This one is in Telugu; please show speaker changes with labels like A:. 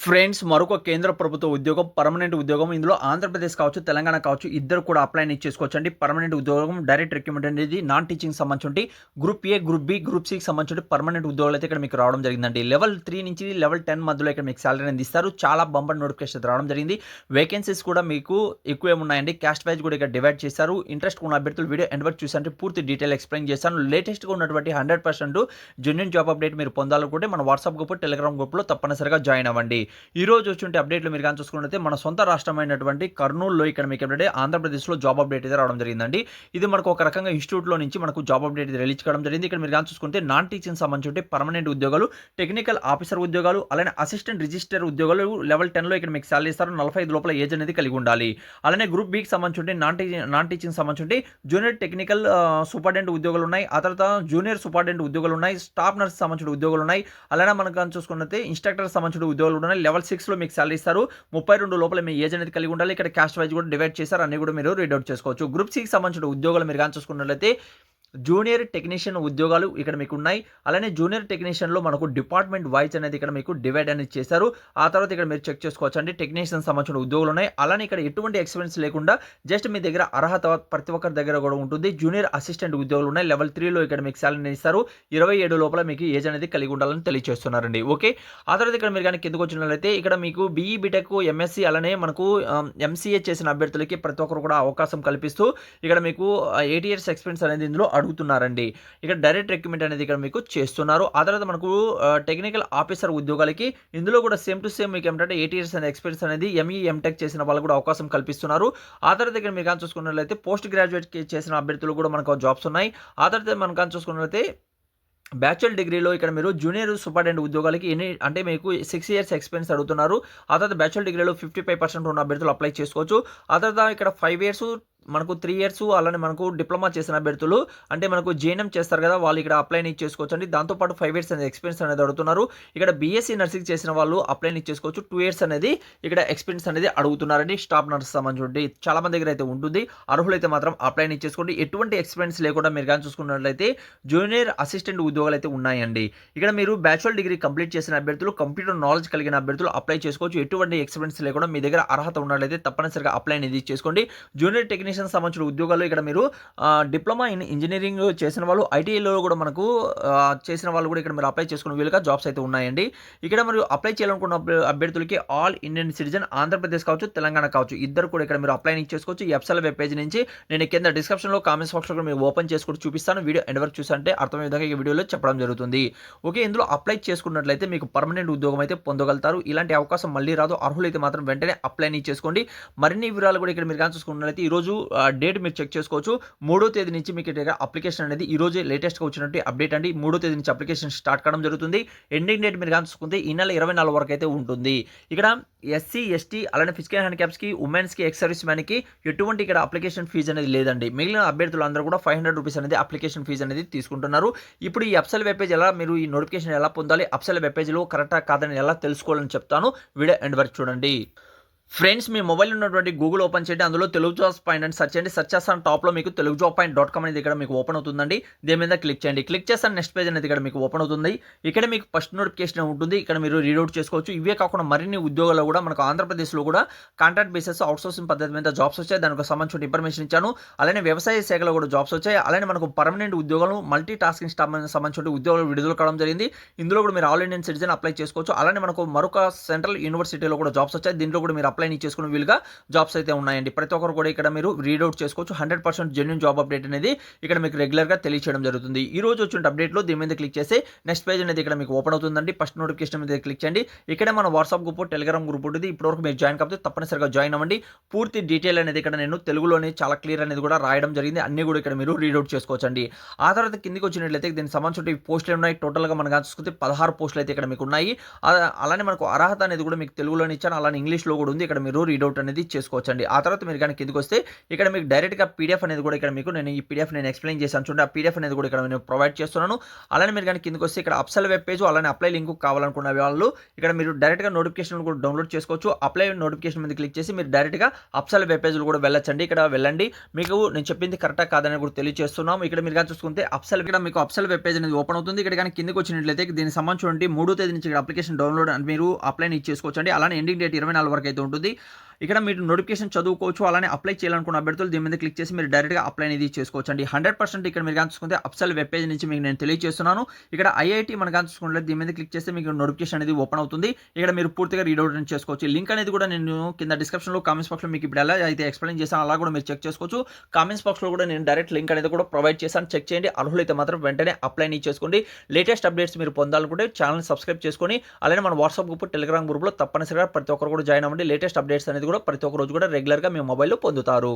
A: ఫ్రెండ్స్ మరొక కేంద్ర ప్రభుత్వ ఉద్యోగం పర్మనెంట్ ఉద్యోగం. ఇందులో ఆంధ్రప్రదేశ్ కావచ్చు, తెలంగాణ కావచ్చు ఇద్దరు కూడా అప్లై చేసుకోవచ్చండి. పర్మనెంట్ ఉద్యోగం డైరెక్ట్ రిక్రూట్మెంట్ అనేది నాన్ టీచింగ్ సంబంధించి group A, group B, group సికి సంబంధించి పర్మనెంట్ ఉద్యోగాలు అయితే ఇక్కడ మీకు రావడం జరిగిందండి. లెవెల్ 3 నుంచి లెవెల్ 10 మధ్యలో ఇక్కడ మీకు సాలరీ అనేది ఇస్తారు. చాలా బంపర్ నోటిఫికేషన్ రావడం జరిగింది. వేకెన్సీస్ కూడా మీకు ఎక్కువే ఉన్నాయండి. క్యాస్ట్ వైజ్ కూడా ఇక్కడ డివైడ్ చేశారు. ఇంట్రెస్ట్ ఉన్న అభ్యర్థులు వీడియో ఎండ్ వరకు చూసారంటే పూర్తి డీటెయిల్ ఎక్స్ప్లెయిన్ చేస్తాను. లేటెస్ట్గా ఉన్నటువంటి 100% జెన్యూన్ జాబ్ అప్డేట్ మీరు పొందాలనుకుంటే మన వాట్సాప్ గ్రూప్, టెలిగ్రామ్ గ్రూప్లో తప్పనిసరిగా జాయిన్ అవ్వండి. ఈ రోజు వచ్చి అప్డేట్లు మీరు కానీ చూసుకున్నట్లయితే మన సొంత రాష్ట్రమైనటువంటి కర్నూలులో ఇక్కడ మీకు ఏంటంటే ఆంధ్రప్రదేశ్లో జాబ్ అప్డేట్ అయితే రావడం జరిగిందండి. ఇది మనకు ఒక రకంగా ఇన్స్టిట్యూట్లో నుంచి మనకు జాబ్ అప్డేట్ రిలీజ్ చేయడం జరిగింది. ఇక్కడ మీరు కానీ చూసుకుంటే నాన్ టీచింగ్ సంబంధించి పర్మనెంట్ ఉద్యోగాలు, టెక్నికల్ ఆఫీసర్ ఉద్యోగాలు, అలానే అసిస్టెంట్ రిజిస్టర్ ఉద్యోగాలు లెవెల్ 10లో ఇక్కడ మీకు సాలరీ ఇస్తారు. 45 లోపల ఏజ్ అనేది కలిగి ఉండాలి. అలానే గ్రూప్ బికి సంబంధించి నాన్ టీచింగ్ సంబంధించి జూనియర్ టెక్నికల్ సూపరింటెండెంట్ ఉద్యోగాలు ఉన్నాయి. ఆ తర్వాత జూనియర్ సూపరింటెండెంట్ ఉద్యోగాలు ఉన్నాయి. స్టాఫ్ నర్స్ సంబంధించిన ఉద్యోగాలు ఉన్నాయి. అలానే మనకు కానీ చూసుకున్నట్లయితే ఇన్స్ట్రక్టర్ సంబంధించిన ఉద్యోగాలు ఉన్నాయి. లెవెల్ 6లో మీకు సాలరీ ఇస్తారు. 32 లోపల మీ ఏజ్ అనేది కలిగి ఉండాలి. ఇక్కడ క్యాస్ట్ వైజ్ కూడా డివైడ్ చేశారు. అన్ని కూడా మీరు రీడ్ అవుట్ చేసుకోవచ్చు. గ్రూప్ సికి సంబంధించిన ఉద్యోగాలు మీరు కానీ చూసుకున్నట్లయితే జూనియర్ టెక్నీషియన్ ఉద్యోగాలు ఇక్కడ మీకు ఉన్నాయి. అలానే జూనియర్ టెక్నీషియన్లో మనకు డిపార్ట్మెంట్ వైజ్ అనేది ఇక్కడ మీకు డివైడ్ అనేది చేశారు. ఆ తర్వాత ఇక్కడ మీరు చెక్ చేసుకోవచ్చు అండి. టెక్నీషియన్ సంబంధించిన ఉద్యోగాలు ఉన్నాయి. అలానే ఇక్కడ ఎటువంటి ఎక్స్పీరియన్స్ లేకుండా జస్ట్ మీ దగ్గర అర్హత ప్రతి ఒక్కరి దగ్గర కూడా ఉంటుంది. జూనియర్ అసిస్టెంట్ ఉద్యోగాలు ఉన్నాయి. లెవెల్ 3లో ఇక్కడ మీకు సాలరీ ఇస్తారు. 27 లోపల మీకు ఏజ్ అనేది కలిగి ఉండాలని తెలియజేస్తున్నారండి. ఓకే, ఆ తర్వాత ఇక్కడ మీరు కానీ కిందకు వచ్చినట్లయితే ఇక్కడ మీకు బీఈ, బీటెక్, ఎంఎస్సీ అలానే మనకు ఎంసీఏ చేసిన అభ్యర్థులకి ప్రతి ఒక్కరు కూడా అవకాశం కల్పిస్తూ ఇక్కడ మీకు 8 years ఎక్స్పీరియన్స్ అనేది ఇందులో అడుగుతున్నారండి. ఇక్కడ డైరెక్ట్ రిక్రూట్మెంట్ అనేది ఇక్కడ మీకు చేస్తున్నారు. ఆ తర్వాత మనకు టెక్నికల్ ఆఫీసర్ ఉద్యోగాలకి ఇందులో కూడా సేమ్ టు సేమ్ మీకు ఏమిటంటే 8 years అనే ఎక్స్పీరియన్స్ అనేది ఎంఈ, ఎంటెక్ చేసిన వాళ్ళు కూడా అవకాశం కల్పిస్తున్నారు. ఆ తర్వాత ఇక్కడ మీరు కానీ చూసుకున్నట్లయితే పోస్ట్ గ్రాడ్యుయేట్ చేసిన అభ్యర్థులు కూడా మనకు జాబ్స్ ఉన్నాయి. ఆ తర్వాత మనం కానీ చూసుకున్నట్లయితే బ్యాచులర్ డిగ్రీలో ఇక్కడ మీరు జూనియర్ సూపరింటెండెంట్ ఉద్యోగాలకి అంటే మీకు 6 years ఎక్స్పీరియన్స్ అడుగుతున్నారు. ఆ తర్వాత బ్యాచులర్ డిగ్రీలో 55% ఉన్న అభ్యర్థులు అప్లై చేసుకోవచ్చు. ఆ తర్వాత ఇక్కడ 5 years మనకు 3 years అలానే మనకు డిప్లొమా చేసిన అభ్యర్థులు అంటే మనకు జేఎన్ఎం చేస్తారు కదా, వాళ్ళు ఇక్కడ అప్లై చేసుకోవచ్చు అండి. దాంతోపాటు 5 years అనేది ఎక్స్పీరియన్స్ అనేది అడుగుతున్నారు. ఇక్కడ బీఎస్సీ నర్సింగ్ చేసిన వాళ్ళు అప్లై చేసుకోవచ్చు. 2 years అనేది ఇక్కడ ఎక్స్పీరియన్స్ అనేది అడుగుతున్నారండి. స్టాఫ్ నర్స్ సంబంధించి చాలా మంది దగ్గర అయితే ఉంటుంది. అర్హులైతే మాత్రం అప్లై చేసుకోండి. ఎటువంటి ఎక్స్పీరియన్స్ లేకుండా మీరు కానీ చూసుకున్నట్లయితే జూనియర్ అసిస్టెంట్ ఉద్యోగాలు అయితే ఉన్నాయండి. ఇక్కడ మీరు బ్యాచులర్ డిగ్రీ కంప్లీట్ చేసిన అభ్యర్థులు, కంప్యూటర్ నాలెడ్జ్ కలిగిన అభ్యర్థులు అప్లై చేసుకోవచ్చు. ఎటువంటి ఎక్స్పీరియన్స్ లేకుండా మీ దగ్గర అర్హత ఉన్నట్లయితే తప్పనిసరిగా అప్లై అనేది చేసుకోండి. జూనియర్ టెక్నీషియన్ సంబంధించిన ఉద్యోగాలు ఇక్కడ మీరు డిప్లొమా ఇన్ ఇంజనీరింగ్ చేసిన వాళ్ళు, ఐటీఐలో కూడా మనకు చేసిన వాళ్ళు కూడా ఇక్కడ మీరు అప్లై చేసుకునే వీలుగా జాబ్స్ అయితే ఉన్నాయండి. ఇక్కడ మీరు అప్లై చేయాలనుకున్న అభ్యర్థులకి ఆల్ ఇండియన్ సిటిజన్ ఆంధ్రప్రదేశ్ కావచ్చు, తెలంగాణ కావచ్చు ఇద్దరు కూడా ఇక్కడ మీరు అప్లై చేసుకోవచ్చు. ఈ వెబ్సైట్ వెబ్ పేజ్ నుంచి నేను కింద డిస్క్రిప్షన్లో కామెంట్స్ బాక్స్లో మీరు ఓపెన్ చేసుకుని చూపిస్తాను. వీడియో ఎండ్ వరకు చూసంటే అర్థమయ్యే విధంగా ఈ వీడియోలో చెప్పడం జరుగుతుంది. ఓకే, ఇందులో అప్లై చేసుకున్నట్లయితే మీకు పర్మనెంట్ ఉద్యోగం అయితే పొందగలుగుతారు. ఇలాంటి అవకాశం మళ్ళీ రాదు. అర్హులైతే మాత్రం వెంటనే అప్లై చేసుకోండి. మరిన్ని వివరాలు కూడా ఇక్కడ మీరు కానీ చూసుకున్నట్లయితే ఈరోజు డేట్ మీరు చెక్ చేసుకోవచ్చు. 3వ తేదీ నుంచి మీకు అప్లికేషన్ అనేది ఈ రోజు లేటెస్ట్గా వచ్చినట్టు అప్డేట్ అండి. 3వ తేదీ నుంచి అప్లికేషన్ స్టార్ట్ కావడం జరుగుతుంది. ఎండింగ్ డేట్ మీరు కానీ చూసుకుంటే ఈ నెల 24 వరకు అయితే ఉంటుంది. ఇక్కడ ఎస్సీ, ఎస్టీ అలానే ఫిజికల్ హ్యాండిక్యాప్స్కి, ఉమెన్స్కి, ఎక్స్ సర్వీస్ మ్యాన్కి ఎటువంటి ఇక్కడ అప్లికేషన్ ఫీజు అనేది లేదండి. మిగిలిన అభ్యర్థులు అందరూ కూడా 500 రూపీస్ అనేది అప్లికేషన్ ఫీజు అనేది తీసుకుంటున్నారు. ఇప్పుడు ఈ అప్సెల్ వెబ్ పేజ్ ఎలా మీరు ఈ నోటిఫికేషన్ ఎలా పొందాలి, అప్సెల్ వెబ్ పేజ్లో కరెక్టా కాదని ఎలా తెలుసుకోవాలని చెప్తాను. వీడియో ఎండ్ వరకు చూడండి. ఫ్రెండ్స్, మీ మొబైల్ ఉన్నటువంటి గూగుల్ ఓపెన్ చేయండి. అందులో తెలుగు జాబ్స్ పాయింట్ అని సెర్చ్ చేయండి. సెర్చ్ చేస్తాను టాప్లో మీకు telugujob.com అనేది ఇక్కడ మీకు ఓపెన్ అవుతుందండి. దీని మీద క్లిక్ చేయండి. క్లిక్ చేస్తాను నెక్స్ట్ పేజ్ అనేది ఇక్కడ మీకు ఓపెన్ అవుతుంది. ఇక్కడ మీకు ఫస్ట్ నోటిఫికేషన్ ఉంటుంది. ఇక్కడ మీరు రీడౌట్ చేసుకోవచ్చు. ఇవే కాకుండా మరిన్ని ఉద్యోగాలు కూడా మనకు ఆంధ్రప్రదేశ్లో కూడా కాంట్రాక్ట్ బేసిస్ అవుట్సోర్సింగ్ పద్ధతి మీద జాబ్స్ వచ్చాయి. దానికి సంబంధించిన ఇన్ఫర్మేషన్ ఇచ్చాను. అలానే వ్యవసాయ శాఖలో కూడా జాబ్స్ వచ్చాయి. అలానే మనకు పర్మనెంట్ ఉద్యోగాలు, మల్టీ టాస్కింగ్ సంబంధించిన ఉద్యోగాలు విడుదల కావడం జరిగింది. ఇందులో కూడా మీరు ఆల్ ఇండియన్ సిటిజన్ అప్లై చేసుకోవచ్చు. అలానే మనకు మరొక సెంట్రల్ యూనివర్సిటీలో కూడా జాబ్స్ వచ్చాయి. దీంట్లో కూడా మీరు అప్లై చేసుకునే వీలుగా జాబ్స్ అయితే ఉన్నాయండి. ప్రతి ఒక్కరు కూడా ఇక్కడ మీరు రీడౌట్ చేసుకోవచ్చు. 100% జెన్యూన్ జాబ్ అప్డేట్ అనేది ఇక్కడ మీకు రెగ్యులర్గా తెలియచేయడం జరుగుతుంది. ఈ రోజు వచ్చిన అప్డేట్లో దీని మీద క్లిక్ చేసి నెక్స్ట్ పేజ్ అనేది ఇక్కడ మీకు ఓపెన్ అవుతుందండి. ఫస్ట్ నోటిఫికేషన్ మీద క్లిక్ చేయండి. ఇక్కడ మన వాట్సాప్ గ్రూప్, టెలిగ్రామ్ గ్రూప్ ఉంటుంది. ఇప్పటివరకు మీరు జాయిన్ కాకపోతే తప్పనిసరిగా జాయిన్ అవ్వండి. పూర్తి డీటెయిల్ అనేది ఇక్కడ నేను తెలుగులోనే చాలా క్లియర్ అనేది కూడా రాయడం జరిగింది. అన్ని కూడా ఇక్కడ మీరు రీడౌట్ చేసుకోవచ్చు అండి. ఆ తర్వాత కిందికి వచ్చినట్లయితే దీనికి సంబంధించిన పోస్టులు ఉన్నాయి. టోటల్గా మనం చూసుకుంటే 16 పోస్టులు అయితే ఇక్కడ మీకు ఉన్నాయి. అలానే మనకు అర్హత అనేది కూడా మీకు తెలుగులోనే ఇచ్చాను. అలానే ఇంగ్లీష్లో కూడా ఉంది. ఇక్కడ మీరు రీడౌట్ అనేది చేసుకోవచ్చండి. ఆ తర్వాత మీరు కానీ కిందకి వస్తే ఇక్కడ మీకు డైరెక్ట్‌గా పీడీఎఫ్ అనేది కూడా ఇక్కడ మీకు నేను ఈ పీడీఎఫ్ ఎక్స్‌ప్లెయిన్ చేశాను చూడండి. ఆ పీడీఎఫ్ అనేది కూడా ఇక్కడ నేను ప్రొవైడ్ చేస్తున్నాను. అలానే మీరు కానీ కిందకి వస్తే ఇక్కడ అప్సెల్ వెబ్ పేజ్ అలానే అప్లై లింక్ కావాలనుకున్న వాళ్ళు ఇక్కడ మీరు డైరెక్ట్‌గా నోటిఫికేషన్ కూడా డౌన్‌లోడ్ చేసుకోవచ్చు. అప్లై నోటిఫికేషన్ మీద క్లిక్ చేసి మీరు డైరెక్ట్‌గా అప్సెల్ వెబ్ పేజ్‌లో కూడా వెళ్ళొచ్చండి. ఇక్కడ వెళ్ళండి. మీకు నేను చెప్పింది కరెక్టా కాదని కూడా తెలియజేస్తున్నాం. ఇక్కడ మీరు కానీ చూసుకుంటే మీకు అప్సెల్ వెబ్ పేజ్ అనేది ఓపెన్ అవుతుంది. ఇక్కడ కానీ కిందకి వచ్చినట్లయితే దీనికి సంబంధించి 3వ తేదీ నుంచి ఇక్కడ అప్లికేషన్ డౌన్లోడ్ అని మీరు అప్లై చేసుకోవచ్చండి. అలానే ఎండింగ్ డేట్ 24 వరకు అయితే ఉంటుంది. ఇక్కడ మీరు నోటిఫికేషన్ చదువుకోవచ్చు. అలానే అప్లై చేయాలనుకున్న అభ్యర్థులు దీని మీద క్లిక్ చేసి మీరు డైరెక్ట్‌గా అప్లై అనేది చేసుకోవచ్చండి. 100% ఇక్కడ మీరు కానీ చూసుకుంటే అప్సెల్ వెబ్ పేజ్ నుంచి మీకు నేను తెలియజేస్తున్నాను. ఇక్కడ ఐఐటీ మనం కానీ చూసుకుంటే దీని మీద క్లిక్ చేస్తే మీకు నోటిఫికేషన్ అనేది ఓపెన్ అవుతుంది. ఇక్కడ మీరు పూర్తిగా రీడౌట్ చేసుకోవచ్చు. లింక్ అనేది కూడా నేను కింద డిస్క్రిప్షన్‌లో కామెంట్స్ బాక్స్‌లో మీకు ఇప్పుడు ఎలా అయితే ఎక్స్‌ప్లెయిన్ చేశానో అలా కూడా మీరు చెక్ చేసుకోవచ్చు. కామెంట్స్ బాక్స్‌లో కూడా నేను డైరెక్ట్ లింక్ అనేది కూడా ప్రొవైడ్ చేశాను. చెక్ చేయండి. అర్హులైతే మాత్రం వెంటనే అప్లై చేసుకోండి. లేటెస్ట్ అప్డేట్స్ మీరు పొందాలనుకుంటే ఛానెల్‌ని సబ్స్క్రైబ్ చేసుకొని అలానే మన వాట్సాప్ గ్రూప్, టెలిగ్రామ్ గ్రూప్‌లో తప్పనిసరిగా ప్రతి ఒక్కరు కూడా జాయిన్ అవ్వండి. లేటెస్ట్ అప్డేట్స్ అనేది కూడా ప్రతి ఒక్క రోజు కూడా రెగ్యులర్‌గా మీ మొబైల్‌లో పొందుతారు.